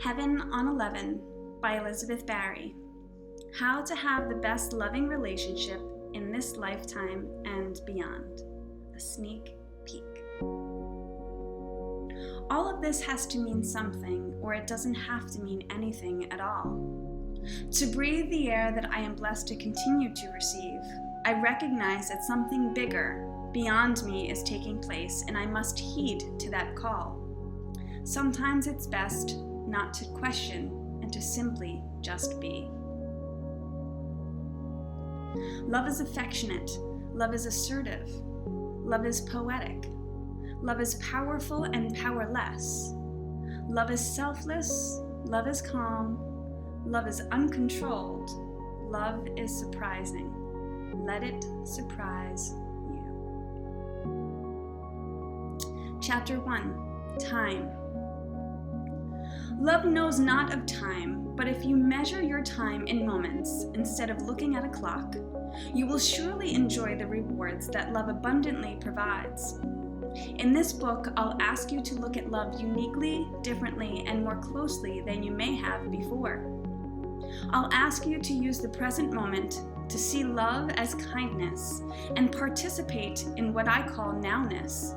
Heaven on 11 by Elizabeth Barry. How to have the best loving relationship in this lifetime and beyond. A sneak peek. All of this has to mean something, or it doesn't have to mean anything at all. To breathe the air that I am blessed to continue to receive, I recognize that something bigger, beyond me, is taking place, and I must heed to that call. Sometimes it's best not to question and to simply just be. Love is affectionate. Love is assertive. Love is poetic. Love is powerful and powerless. Love is selfless. Love is calm. Love is uncontrolled. Love is surprising. Let it surprise you. Chapter 1. Time. Love knows not of time, but if you measure your time in moments instead of looking at a clock, you will surely enjoy the rewards that love abundantly provides. In this book, I'll ask you to look at love uniquely, differently, and more closely than you may have before. I'll ask you to use the present moment to see love as kindness and participate in what I call nowness.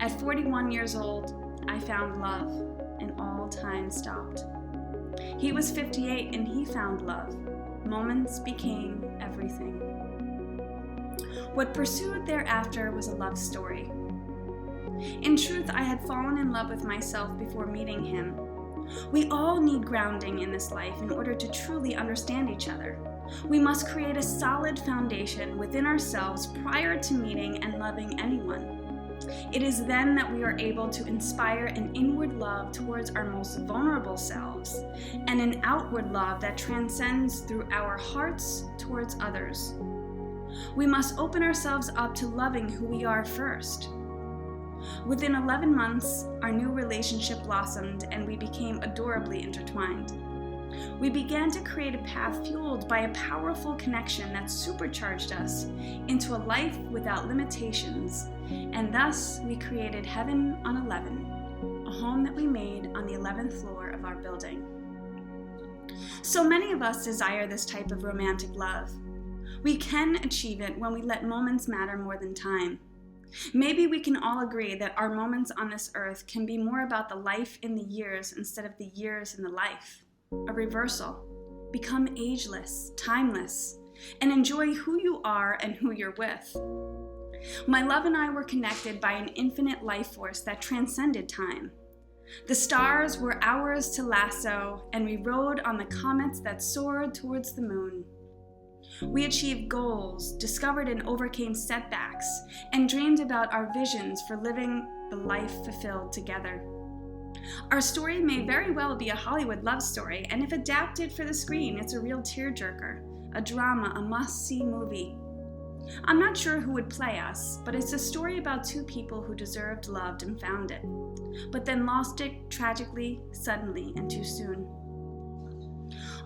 At 41 years old, I found love, and all time stopped. He was 58 and he found love. Moments became everything. What pursued thereafter was a love story. In truth, I had fallen in love with myself before meeting him. We all need grounding in this life in order to truly understand each other. We must create a solid foundation within ourselves prior to meeting and loving anyone. It is then that we are able to inspire an inward love towards our most vulnerable selves and an outward love that transcends through our hearts towards others. We must open ourselves up to loving who we are first. Within 11 months, our new relationship blossomed and we became adorably intertwined. We began to create a path fueled by a powerful connection that supercharged us into a life without limitations, and thus we created Heaven on 11, a home that we made on the 11th floor of our building. So many of us desire this type of romantic love. We can achieve it when we let moments matter more than time. Maybe we can all agree that our moments on this earth can be more about the life in the years instead of the years in the life. A reversal. Become ageless, timeless, and enjoy who you are and who you're with. My love and I were connected by an infinite life force that transcended time. The stars were ours to lasso, and we rode on the comets that soared towards the moon. We achieved goals, discovered and overcame setbacks, and dreamed about our visions for living the life fulfilled together. Our story may very well be a Hollywood love story, and if adapted for the screen, it's a real tearjerker, a drama, a must-see movie. I'm not sure who would play us, but it's a story about two people who deserved, loved, and found it, but then lost it tragically, suddenly, and too soon.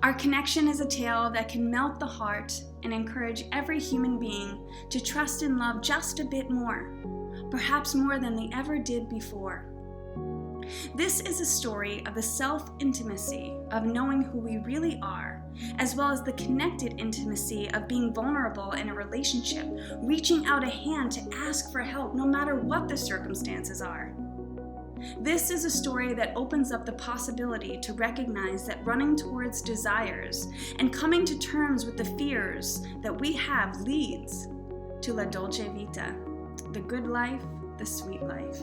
Our connection is a tale that can melt the heart and encourage every human being to trust and love just a bit more, perhaps more than they ever did before. This is a story of the self-intimacy of knowing who we really are, as well as the connected intimacy of being vulnerable in a relationship, reaching out a hand to ask for help no matter what the circumstances are. This is a story that opens up the possibility to recognize that running towards desires and coming to terms with the fears that we have leads to la dolce vita, the good life, the sweet life.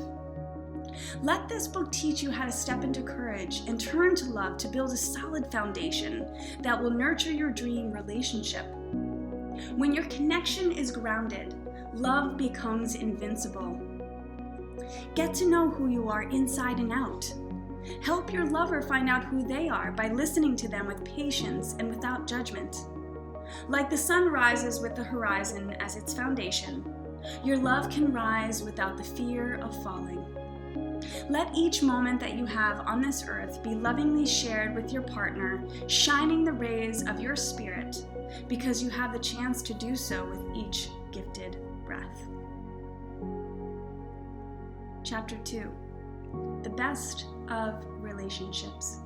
Let this book teach you how to step into courage and turn to love to build a solid foundation that will nurture your dream relationship. When your connection is grounded, love becomes invincible. Get to know who you are inside and out. Help your lover find out who they are by listening to them with patience and without judgment. Like the sun rises with the horizon as its foundation, your love can rise without the fear of falling. Let each moment that you have on this earth be lovingly shared with your partner, shining the rays of your spirit, because you have the chance to do so with each gifted breath. Chapter 2. The Best of Relationships.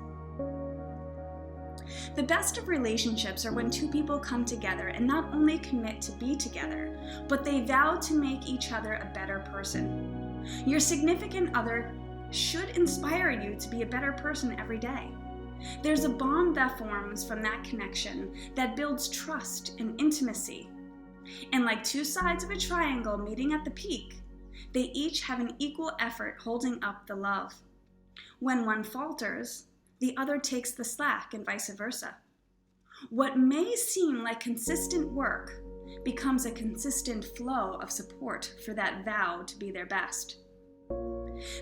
The best of relationships are when two people come together and not only commit to be together, but they vow to make each other a better person. Your significant other should inspire you to be a better person every day. There's a bond that forms from that connection that builds trust and intimacy. And like two sides of a triangle meeting at the peak, they each have an equal effort holding up the love. When one falters, the other takes the slack and vice versa. What may seem like consistent work becomes a consistent flow of support for that vow to be their best.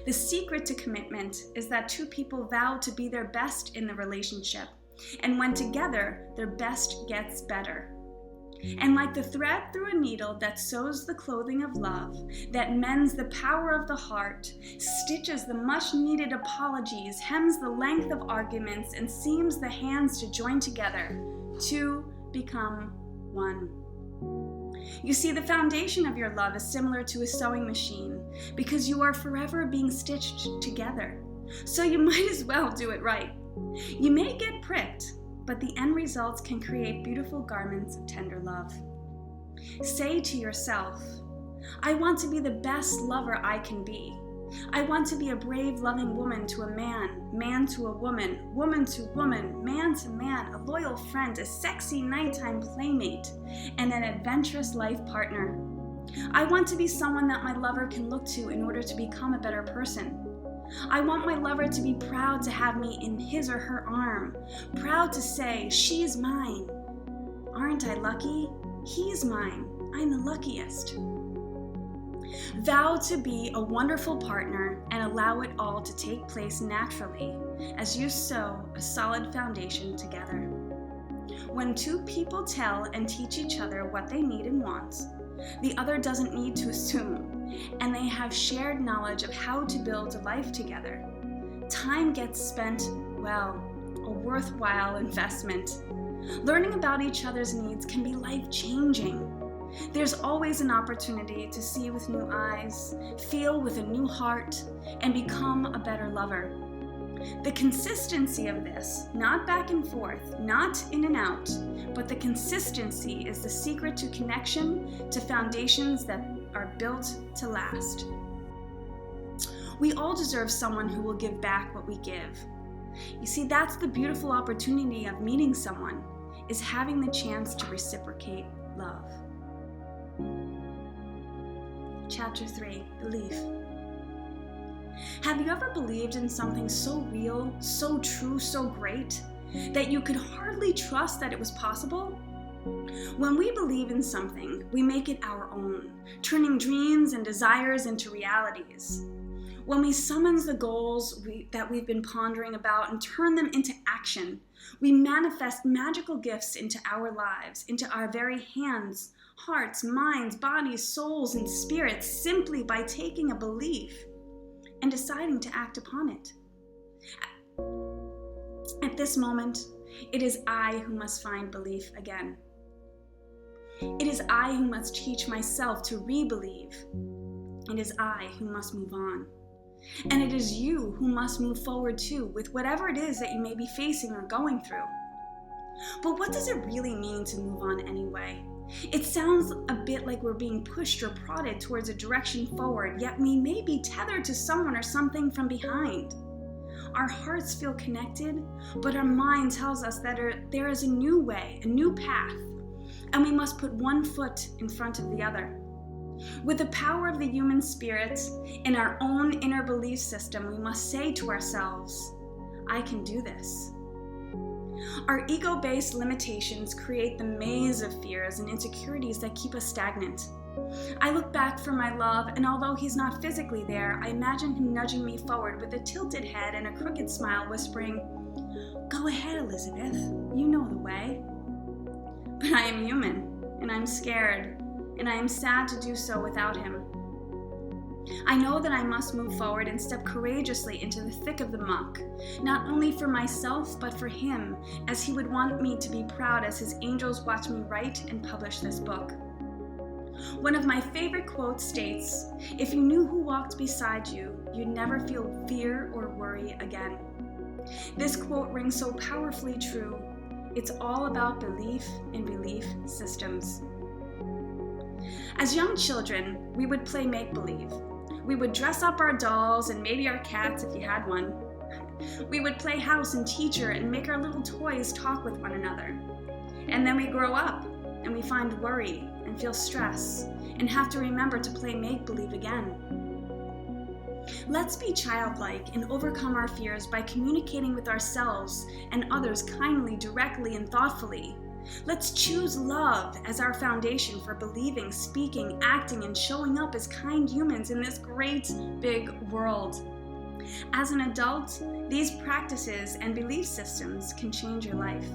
The secret to commitment is that two people vow to be their best in the relationship, and when together, their best gets better. And like the thread through a needle that sews the clothing of love, that mends the power of the heart, stitches the much-needed apologies, hems the length of arguments, and seams the hands to join together, two become one. You see, the foundation of your love is similar to a sewing machine because you are forever being stitched together. So you might as well do it right. You may get pricked, but the end results can create beautiful garments of tender love. Say to yourself, I want to be the best lover I can be. I want to be a brave, loving woman to a man, man to a woman, woman to woman, man to man, a loyal friend, a sexy nighttime playmate, and an adventurous life partner. I want to be someone that my lover can look to in order to become a better person. I want my lover to be proud to have me in his or her arm, proud to say, she's mine. Aren't I lucky? He's mine. I'm the luckiest. Vow to be a wonderful partner and allow it all to take place naturally as you sew a solid foundation together. When two people tell and teach each other what they need and want, the other doesn't need to assume, and they have shared knowledge of how to build a life together. Time gets spent, well, a worthwhile investment. Learning about each other's needs can be life-changing. There's always an opportunity to see with new eyes, feel with a new heart, and become a better lover. The consistency of this, not back and forth, not in and out, but the consistency is the secret to connection, to foundations that are built to last. We all deserve someone who will give back what we give. You see, that's the beautiful opportunity of meeting someone, is having the chance to reciprocate love. Chapter 3, Belief. Have you ever believed in something so real, so true, so great, that you could hardly trust that it was possible? When we believe in something, we make it our own, turning dreams and desires into realities. When we summons the goals that we've been pondering about and turn them into action, we manifest magical gifts into our lives, into our very hands, hearts, minds, bodies, souls, and spirits simply by taking a belief and deciding to act upon it. At this moment, it is I who must find belief again. It is I who must teach myself to re-believe. It is I who must move on. And it is you who must move forward too, with whatever it is that you may be facing or going through. But what does it really mean to move on anyway? It sounds a bit like we're being pushed or prodded towards a direction forward, yet we may be tethered to someone or something from behind. Our hearts feel connected, but our mind tells us that there is a new way, a new path, and we must put one foot in front of the other. With the power of the human spirit in our own inner belief system, we must say to ourselves, I can do this. Our ego-based limitations create the maze of fears and insecurities that keep us stagnant. I look back for my love, and although he's not physically there, I imagine him nudging me forward with a tilted head and a crooked smile, whispering, Go ahead, Elizabeth, you know the way. But I am human, and I'm scared, and I am sad to do so without him. I know that I must move forward and step courageously into the thick of the muck, not only for myself, but for him, as he would want me to be proud as his angels watch me write and publish this book. One of my favorite quotes states, if you knew who walked beside you, you'd never feel fear or worry again. This quote rings so powerfully true. It's all about belief in belief systems. As young children, we would play make-believe. We would dress up our dolls and maybe our cats if you had one. We would play house and teacher and make our little toys talk with one another. And then we grow up and we find worry and feel stress and have to remember to play make-believe again. Let's be childlike and overcome our fears by communicating with ourselves and others kindly, directly, and thoughtfully. Let's choose love as our foundation for believing, speaking, acting, and showing up as kind humans in this great big world. As an adult, these practices and belief systems can change your life.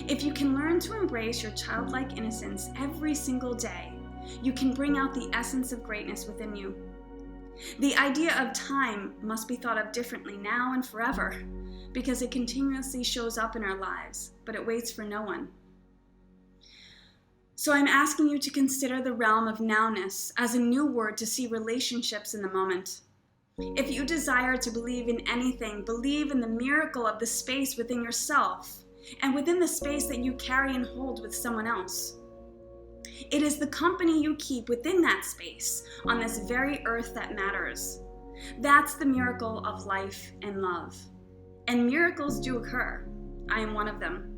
If you can learn to embrace your childlike innocence every single day, you can bring out the essence of greatness within you. The idea of time must be thought of differently now and forever, because it continuously shows up in our lives, but it waits for no one. So I'm asking you to consider the realm of nowness as a new word to see relationships in the moment. If you desire to believe in anything, believe in the miracle of the space within yourself and within the space that you carry and hold with someone else. It is the company you keep within that space on this very earth that matters. That's the miracle of life and love. And miracles do occur. I am one of them.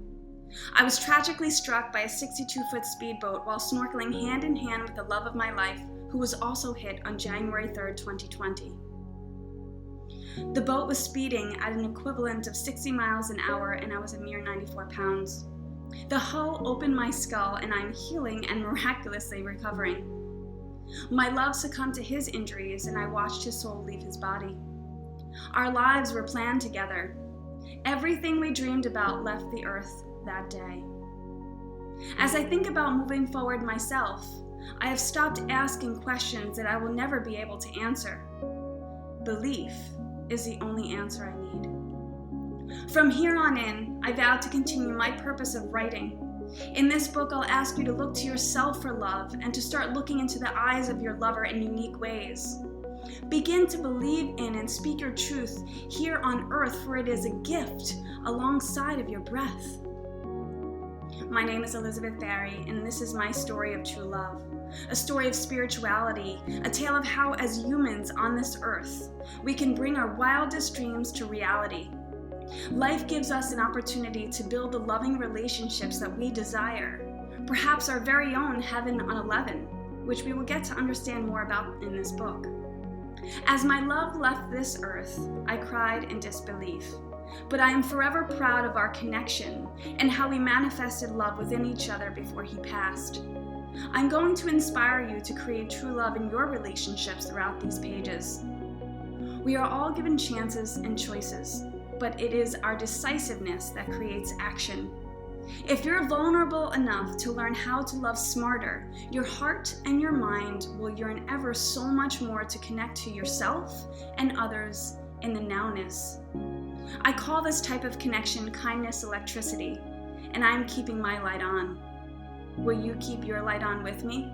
I was tragically struck by a 62-foot speedboat while snorkeling hand in hand with the love of my life, who was also hit on January 3rd, 2020. The boat was speeding at an equivalent of 60 miles an hour, and I was a mere 94 pounds. The hull opened my skull, and I'm healing and miraculously recovering. My love succumbed to his injuries, and I watched his soul leave his body. Our lives were planned together. Everything we dreamed about left the earth that day. As I think about moving forward myself, I have stopped asking questions that I will never be able to answer. Belief is the only answer I need. From here on in, I vow to continue my purpose of writing. In this book, I'll ask you to look to yourself for love and to start looking into the eyes of your lover in unique ways. Begin to believe in and speak your truth here on earth, for it is a gift alongside of your breath. My name is Elizabeth Barry, and this is my story of true love. A story of spirituality, a tale of how, as humans on this earth, we can bring our wildest dreams to reality. Life gives us an opportunity to build the loving relationships that we desire, perhaps our very own heaven on 11, which we will get to understand more about in this book. As my love left this earth, I cried in disbelief, but I am forever proud of our connection and how we manifested love within each other before he passed. I'm going to inspire you to create true love in your relationships throughout these pages. We are all given chances and choices, but it is our decisiveness that creates action. If you're vulnerable enough to learn how to love smarter, your heart and your mind will yearn ever so much more to connect to yourself and others in the nowness. I call this type of connection kindness electricity, and I'm keeping my light on. Will you keep your light on with me?